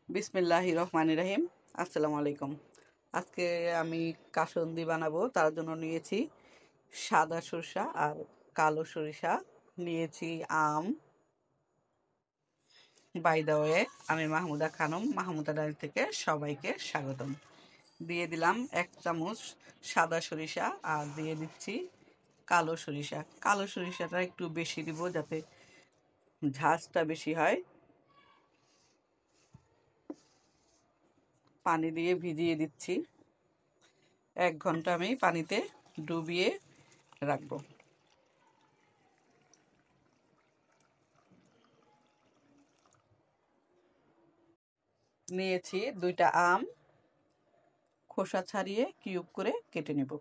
বিসমিল্লাহির রহমানির রহিম। আসসালামু আলাইকুম। আজকে আমি কাসুন্দি বানাবো, তার জন্য নিয়েছি সাদা সরিষা আর কালো সরিষা, নিয়েছি আম। বাই দ্য ওয়ে, আমি মাহমুদা খানম, মাহমুদা ডায়েরি থেকে সবাইকে স্বাগতম। দিয়ে দিলাম 1 চামচ সাদা সরিষা আর দিয়ে দিচ্ছি কালো সরিষা। কালো সরিষাটা একটু বেশি দিব যাতে ঝাঁজটা বেশি হয়। পানি দিয়ে ভিজিয়ে দিচ্ছি। 1 ঘন্টা আমি পানিতে ডুবিয়ে রাখবো। নিয়েছি 2টা আম, খোসা ছাড়িয়ে কিউব করে কেটে নেব।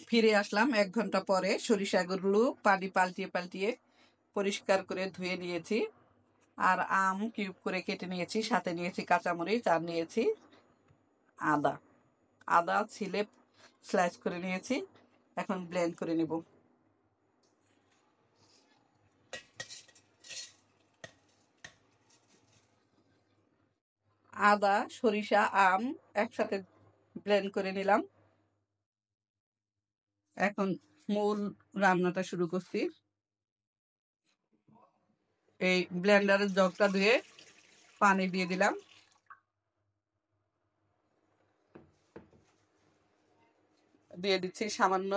ফিরে আসলাম 1 ঘন্টা পরে। সরিষাগুলো পানি পাল্টিয়ে পাল্টিয়ে পরিষ্কার করে ধুয়ে নিয়েছি। আর আম কিউব করে কেটে নিয়েছি, সাথে নিয়েছি কাঁচামরিচ আর নিয়েছি আদা। আদা ছিলে স্লাইস করে নিয়েছি, এখন ব্লেন্ড করে নেব। আদা, সরিষা, আম একসাথে ব্লেন্ড করে নিলাম। এখন মূল রান্নাটা শুরু করছি। এই ব্লেন্ডারের জগটা ধুয়ে পানি দিয়ে দিলাম। দিয়ে দিচ্ছি সামান্য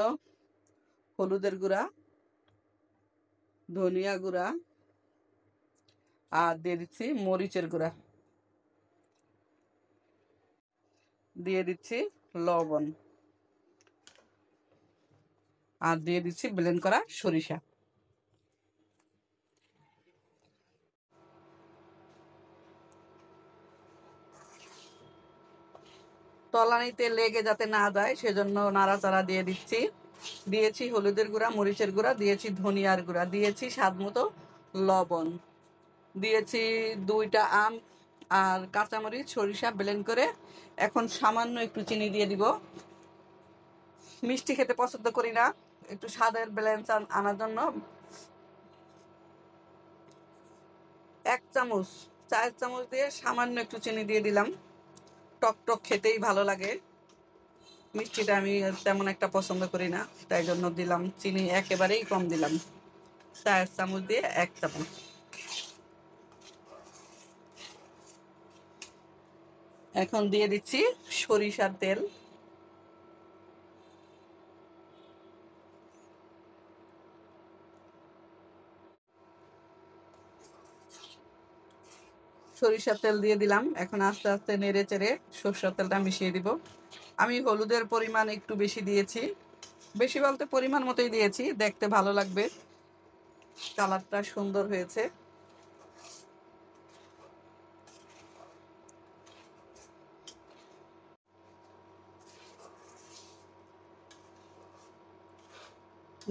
হলুদের গুঁড়া, ধনিয়া গুঁড়া আর দিয়ে দিচ্ছি মরিচের গুঁড়া। দিয়ে দিচ্ছি লবণ আর দিয়ে দিচ্ছি ব্লেন্ড করা সরিষা। তলানিতে লেগে যাতে না যায় সেজন্য নাড়াচাড়া দিয়ে দিচ্ছি। দিয়েছি হলুদের গুঁড়া, মরিচের গুঁড়া, দিয়েছি ধনিয়ার গুঁড়া, দিয়েছি স্বাদ মতো লবণ, দিয়েছি 2টা আম আর কাঁচামরিচ, সরিষা ব্লেন্ড করে। এখন সামান্য একটু চিনি দিয়ে দিব। মিষ্টি খেতে পছন্দ করি না, একটু স্বাদের ব্যালেন্স আনার জন্য 1 চামচ, 4 চামচ দিয়ে সামান্য একটু চিনি দিয়ে দিলাম। টক টক খেতেই ভালো লাগে, মিষ্টিটা আমি তেমন একটা পছন্দ করি না, তাই জন্য দিলাম চিনি একেবারেই কম দিলাম। 4 চামচ দিয়ে 1 চামচ। এখন দিয়ে দিচ্ছি সরিষার তেল। সরিষার তেল দিয়ে দিলাম। এখন আস্তে আস্তে নেড়ে চেড়ে সরষের তেলটা মিশিয়ে দিব। আমি হলুদের পরিমাণ একটু বেশি দিয়েছি, বেশি বলতে পরিমাণ মতোই দিয়েছি, দেখতে ভালো লাগবে, কালারটা সুন্দর হয়েছে।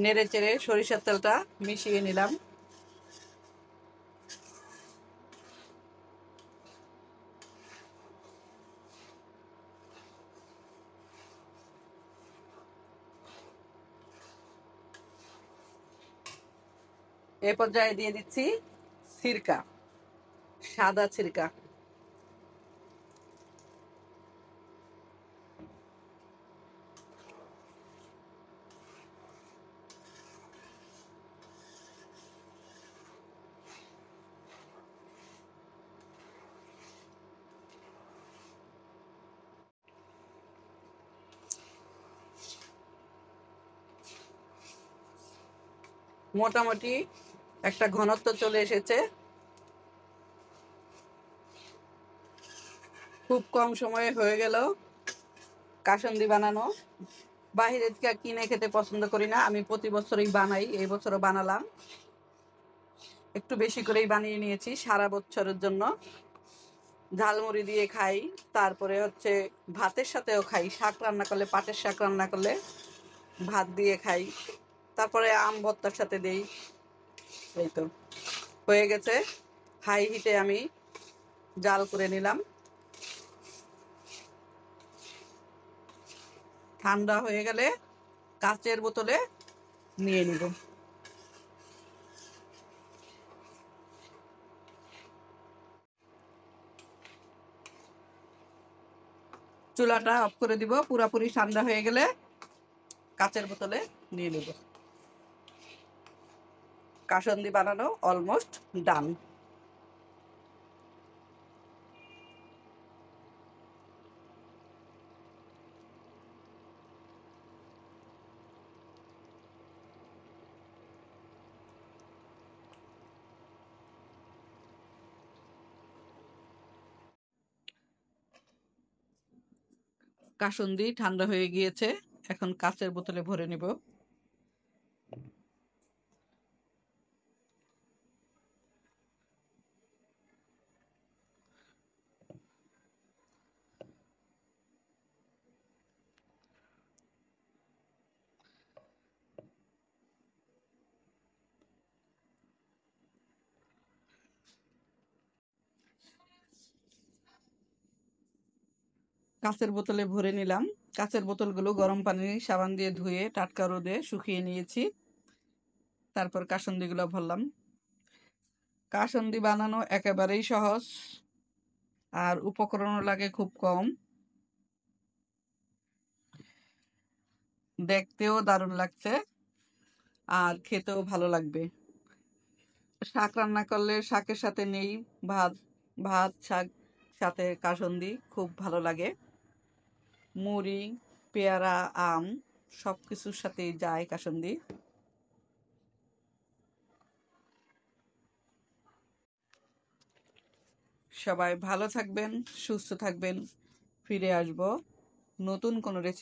নেড়ে চেড়ে সরিষার তেলটা মিশিয়ে নিলাম। এ পর্যায়ে দিয়ে দিচ্ছি সিরকা, সাদা সিরকা। মোটামুটি একটা ঘনত্ব চলে এসেছে। খুব কম সময়ে হয়ে গেল কাসুন্দি বানানো। বাহিরে থেকে কিনে খেতে পছন্দ করি না, আমি প্রতি বছরই বানাই, এই বছরও বানালাম। একটু বেশি করেই বানিয়ে নিয়েছি সারা বছরের জন্য। ঝালমুড়ি দিয়ে খাই, তারপরে হচ্ছে ভাতের সাথেও খাই, শাক রান্না করলে, পাটের শাক রান্না করলে ভাত দিয়ে খাই, তারপরে আম ভর্তার সাথে দেই। এই তো হয়ে গেছে। হাই হিটে আমি জাল করে নিলাম। ঠান্ডা হয়ে গেলে কাচের বোতলে নিয়ে নিব। চুলাটা অফ করে দিব। পুরোপুরি ঠান্ডা হয়ে গেলে কাচের বোতলে নিয়ে নেব। কাসুন্দি বানানো অলমোস্ট ডান। কাসুন্দি ঠান্ডা হয়ে গিয়েছে, এখন কাচের বোতলে ভরে নেব। কাচের বোতলে ভরে নিলাম। কাচের বোতলগুলো গরম পানি সাবান দিয়ে ধুয়ে টাটকা রোদে শুকিয়ে নিয়েছি। তারপর কাসুন্দিগুলো ভরলাম। কাসুন্দি বানানো একেবারেই সহজ, আর উপকরণও লাগে খুব কম। দেখতেও দারুণ লাগছে, আর খেতেও ভালো লাগবে। শাক রান্না করলে শাকের সাথে নেই, ভাত ভাত শাক সাথে কাসুন্দি খুব ভালো লাগে। মুড়ি, পেয়ারা, আম সব কিছুর সাথেই যায় কাসুন্দি। সবাই ভালো থাকবেন, সুস্থ থাকবেন। ফিরে আসব নতুন কোনো রেসিপি।